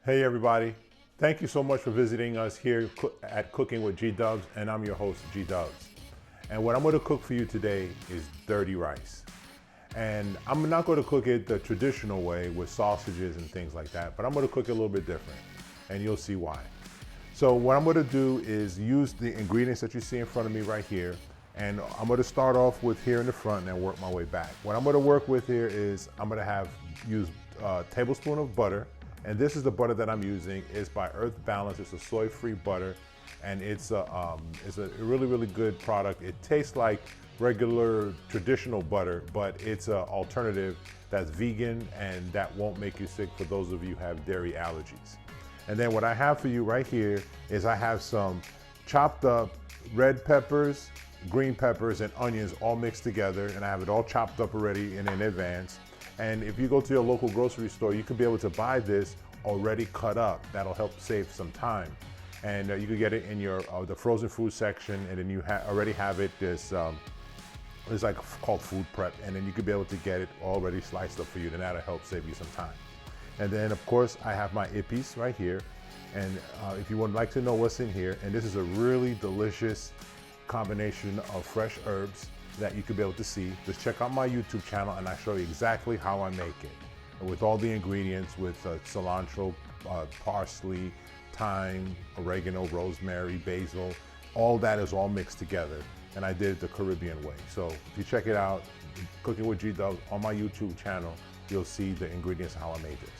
Hey everybody, thank you so much for visiting us here at Cooking with G Dubs, and I'm your host, G Dubs. And what I'm going to cook for you today is dirty rice. And I'm not going to cook it the traditional way with sausages and things like that, but I'm going to cook it a little bit different, and you'll see why. So what I'm going to do is use the ingredients that you see in front of me right here, and I'm going to start off with here in the front and work my way back. What I'm going to work with here is I'm going to use a tablespoon of butter. And this is the butter that I'm using. It's by Earth Balance. It's a soy-free butter, and it's a really, really good product. It tastes like regular traditional butter, but it's an alternative that's vegan and that won't make you sick for those of you who have dairy allergies. And then what I have for you right here is I have some chopped up red peppers, green peppers, and onions all mixed together, and I have it all chopped up already in advance. And if you go to your local grocery store, you can be able to buy this already cut up. That'll help save some time. And you can get it in your the frozen food section, and then you already have it. It's like called food prep, and then you could be able to get it already sliced up for you. Then that'll help save you some time. And then of course I have my ippies right here. And if you would like to know what's in here, and this is a really delicious combination of fresh herbs that you could be able to see, just check out my YouTube channel and I show you exactly how I make it. With all the ingredients, with cilantro, parsley, thyme, oregano, rosemary, basil, all that is all mixed together. And I did it the Caribbean way. So if you check it out, Cooking with G Dubs on my YouTube channel, you'll see the ingredients and how I made this.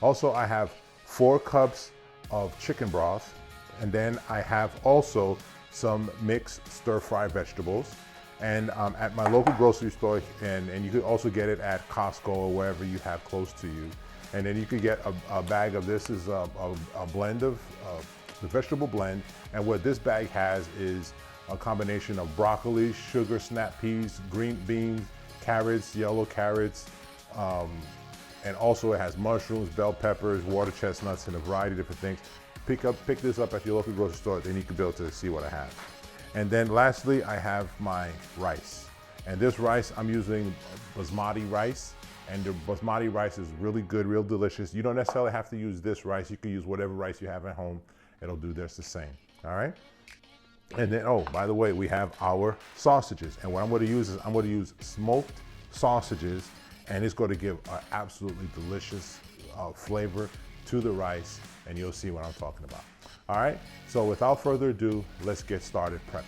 Also, I have 4 cups of chicken broth, and then I have also some mixed stir-fry vegetables. And at my local grocery store, and you could also get it at Costco or wherever you have close to you. And then you could get a bag of this is a blend of the vegetable blend. And what this bag has is a combination of broccoli, sugar snap peas, green beans, carrots, yellow carrots, and also it has mushrooms, bell peppers, water chestnuts, and a variety of different things. Pick this up at your local grocery store, then you can be able to see what I have. And then lastly, I have my rice. And this rice, I'm using Basmati rice. And the Basmati rice is really good, real delicious. You don't necessarily have to use this rice. You can use whatever rice you have at home. It'll do just the same, all right? And then, oh, by the way, we have our sausages. And what I'm gonna use is I'm gonna use smoked sausages, and it's gonna give an absolutely delicious flavor to the rice, and you'll see what I'm talking about. All right, so without further ado, let's get started prepping.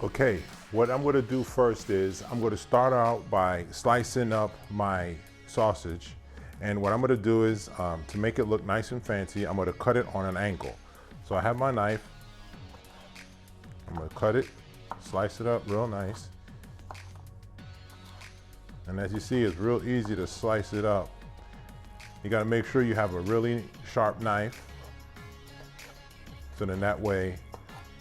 Okay, what I'm gonna do first is I'm gonna start out by slicing up my sausage. And what I'm gonna do is, to make it look nice and fancy, I'm gonna cut it on an angle. So I have my knife, I'm gonna cut it, slice it up real nice. And as you see, it's real easy to slice it up. You gotta make sure you have a really sharp knife, so then that way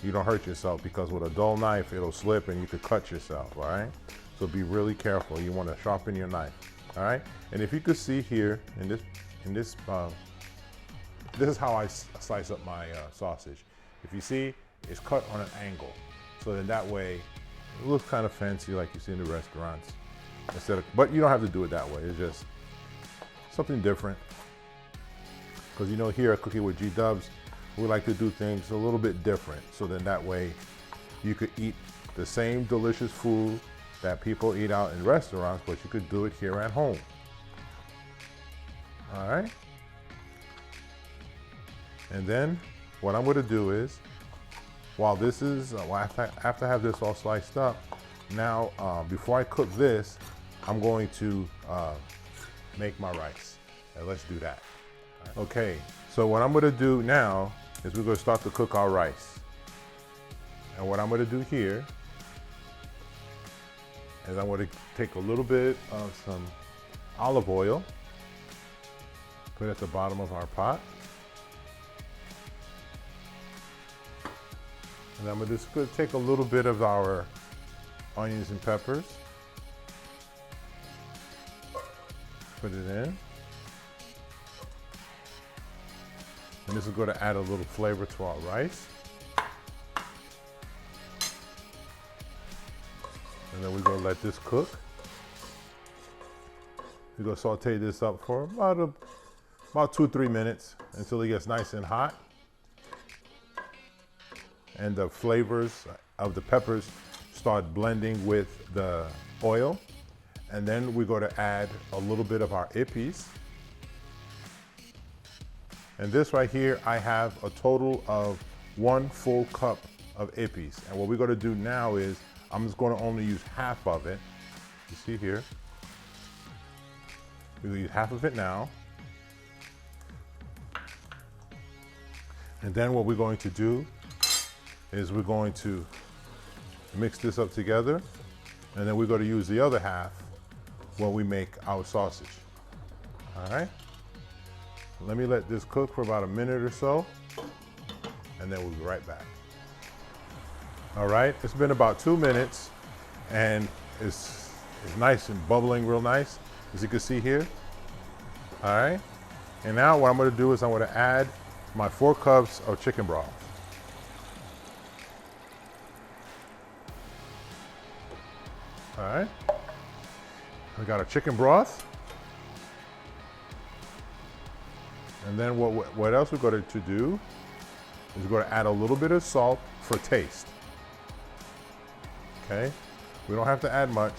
you don't hurt yourself, because with a dull knife, it'll slip and you could cut yourself, all right? So be really careful. You wanna sharpen your knife, all right? And if you could see here, this is how I slice up my sausage. If you see, it's cut on an angle. So then that way, it looks kind of fancy like you see in the restaurants. But you don't have to do it that way. It's just something different. Because you know, here at Cooking with G Dubs, we like to do things a little bit different. So then that way you could eat the same delicious food that people eat out in restaurants, but you could do it here at home. All right. And then what I'm gonna do is, while this is, after I have this all sliced up, now before I cook this, I'm going to make my rice. And let's do that. Okay, so what I'm gonna do now is we're gonna start to cook our rice. And what I'm gonna do here is I'm gonna take a little bit of some olive oil, put it at the bottom of our pot. And I'm just gonna take a little bit of our onions and peppers, put it in. And this is going to add a little flavor to our rice. And then we're gonna let this cook. We're gonna saute this up for about 2-3 minutes until it gets nice and hot. And the flavors of the peppers start blending with the oil. And then we're going to add a little bit of our ippies. And this right here, I have a total of 1 full cup of ippies. And what we're going to do now is I'm just going to only use half of it. You see here. We're going to use half of it now. And then what we're going to do is we're going to mix this up together, and then we're going to use the other half when we make our sausage. All right? Let me let this cook for about a minute or so, and then we'll be right back. All right, it's been about 2 minutes, and it's nice and bubbling real nice, as you can see here. All right, and now what I'm going to do is I'm going to add my 4 cups of chicken broth. All right, we got our chicken broth. And then what else we're going to do is we're going to add a little bit of salt for taste. Okay, we don't have to add much.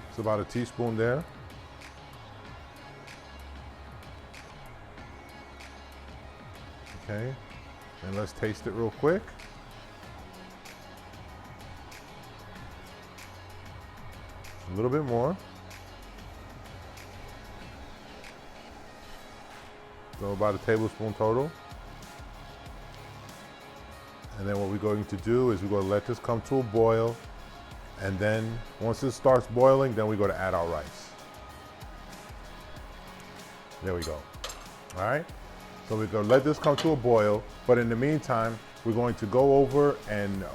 It's about a teaspoon there. Okay, and let's taste it real quick. A little bit more. So about a tablespoon total. And then what we're going to do is we're going to let this come to a boil. And then once it starts boiling, then we're going to add our rice. There we go. All right. So we're going to let this come to a boil. But in the meantime, we're going to go over and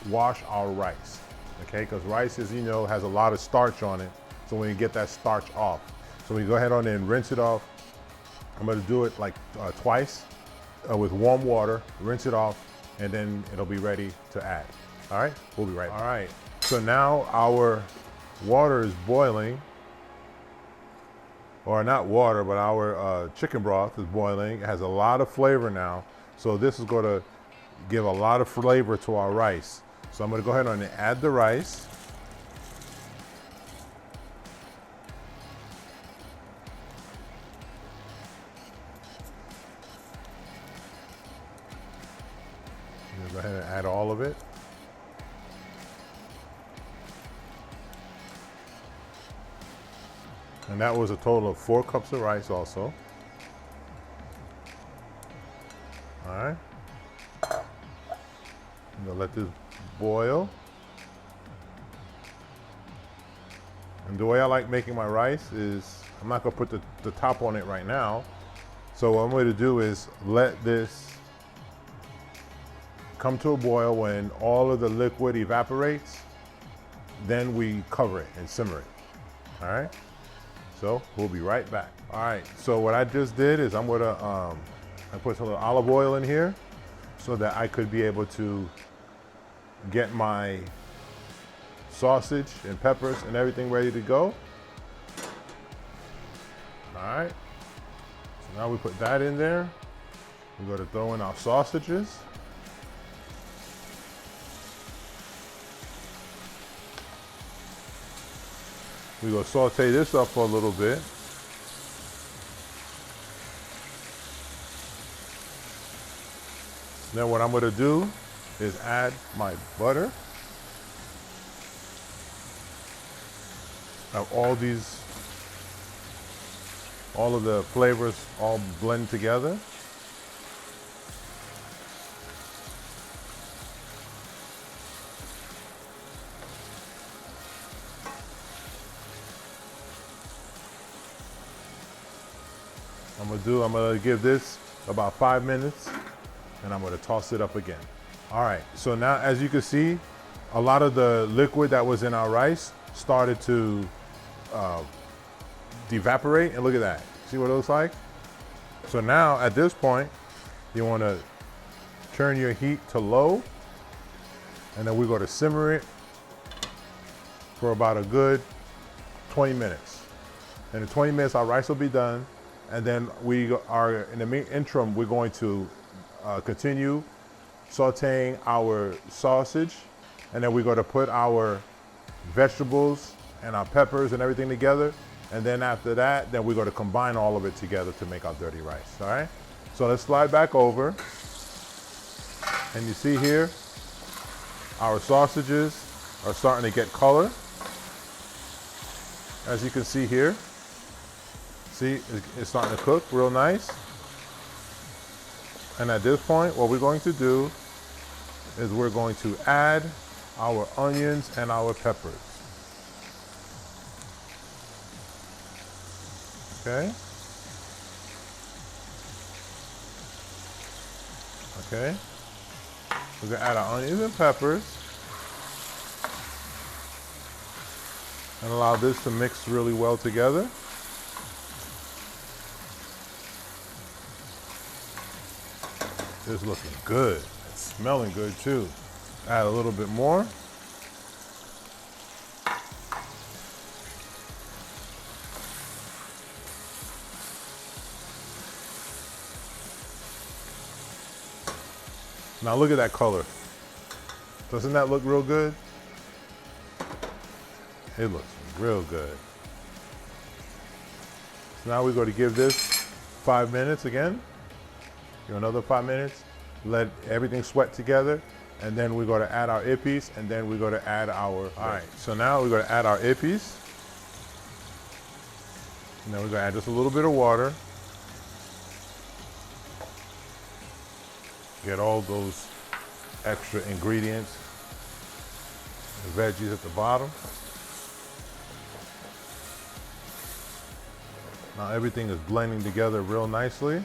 wash our rice. Okay, because rice, as you know, has a lot of starch on it. So when you get that starch off. So we go ahead on and rinse it off. I'm going to do it like twice with warm water, rinse it off, and then it'll be ready to add. All right, we'll be right back. All right, so now our water is boiling, or not water, but our chicken broth is boiling. It has a lot of flavor now. So this is going to give a lot of flavor to our rice. So I'm going to go ahead and add the rice. Go ahead and add all of it. And that was a total of 4 cups of rice also. All right. I'm gonna let this boil. And the way I like making my rice is I'm not gonna put the top on it right now. So what I'm going to do is let this come to a boil. When all of the liquid evaporates, then we cover it and simmer it. All right, so we'll be right back. All right, so what I just did is I'm gonna I put some olive oil in here so that I could be able to get my sausage and peppers and everything ready to go. All right, so now we put that in there. We're going to throw in our sausages. We're going to saute this up for a little bit. Then what I'm going to do is add my butter. Now all of the flavors all blend together. I'm gonna give this about 5 minutes, and I'm gonna toss it up again. All right, so now as you can see, a lot of the liquid that was in our rice started to evaporate, and look at that. See what it looks like? So now at this point, you wanna turn your heat to low, And then we're going to simmer it for about a good 20 minutes. And in 20 minutes, our rice will be done. And then we are, in the interim, we're going to continue sauteing our sausage. And then we're going to put our vegetables and our peppers and everything together. And then after that, then we're going to combine all of it together to make our dirty rice, all right? So let's slide back over. And you see here, our sausages are starting to get color. As you can see here, see, it's starting to cook real nice. And at this point, what we're going to do is we're going to add our onions and our peppers. Okay. Okay. We're gonna add our onions and peppers and allow this to mix really well together. It's looking good. It's smelling good too. Add a little bit more. Now look at that color. Doesn't that look real good? It looks real good. So now we're going to give this 5 minutes again. Give another 5 minutes. Let everything sweat together. And then we're going to add our ippies. And then we're going to add our... All right, so now we're going to add our ippies. And then we're going to add just a little bit of water. Get all those extra ingredients, the veggies at the bottom. Now everything is blending together real nicely.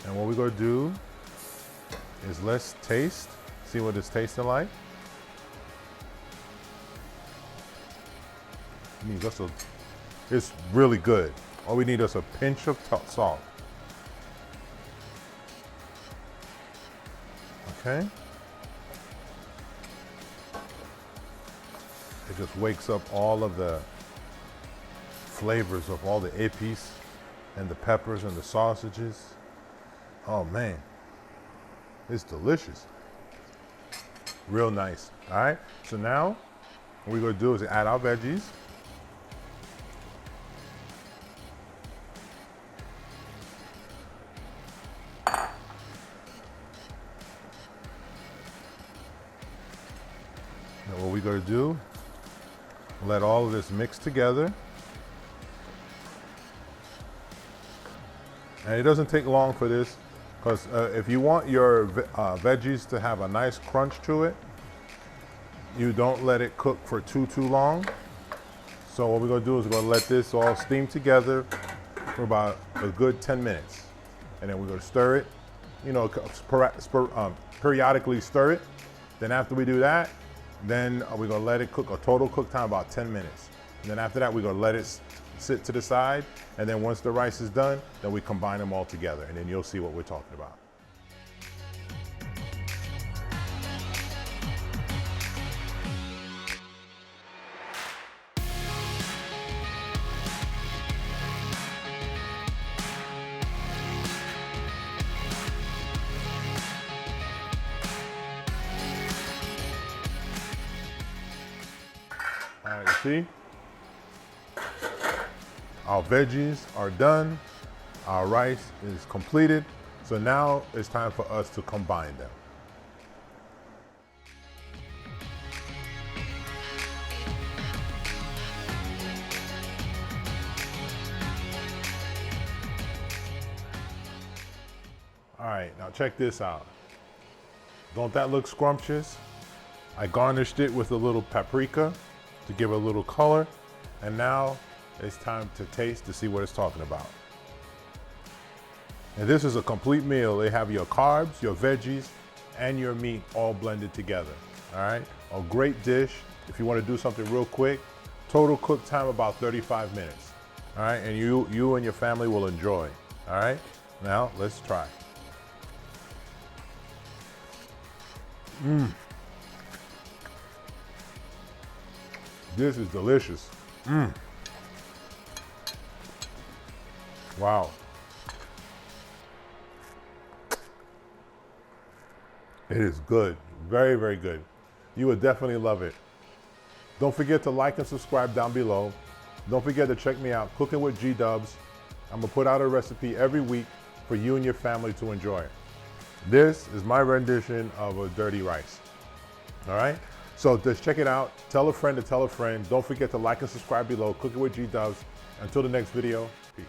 And what we're going to do is let's taste, see what it's tasting like. It's really good. All we need is a pinch of salt. Okay. It just wakes up all of the flavors of all the ippies and the peppers and the sausages. Oh man, it's delicious. Real nice. All right, so now what we're gonna do is add our veggies. And what we're gonna do, let all of this mix together. And it doesn't take long for this, because if you want your veggies to have a nice crunch to it, you don't let it cook for too long. So what we're gonna do is we're gonna let this all steam together for about a good 10 minutes. And then we're gonna stir it, you know, periodically stir it. Then after we do that, then we're gonna let it cook, a total cook time about 10 minutes. And then after that, we're gonna let it sit to the side. And then once the rice is done, then we combine them all together. And then you'll see what we're talking about. All right, you see? Our veggies are done. Our rice is completed. So now it's time for us to combine them. All right, now check this out. Don't that look scrumptious? I garnished it with a little paprika to give a little color. And now it's time to taste to see what it's talking about. And this is a complete meal. They have your carbs, your veggies, and your meat all blended together. All right, a great dish. If you want to do something real quick, total cook time about 35 minutes. All right, and you and your family will enjoy. All right, now let's try. This is delicious. Wow. It is good. Very, very good. You would definitely love it. Don't forget to like and subscribe down below. Don't forget to check me out, Cooking with G Dubs. I'm gonna put out a recipe every week for you and your family to enjoy. This is my rendition of a dirty rice. All right? So just check it out. Tell a friend to tell a friend. Don't forget to like and subscribe below, Cooking with G Dubs. Until the next video, peace.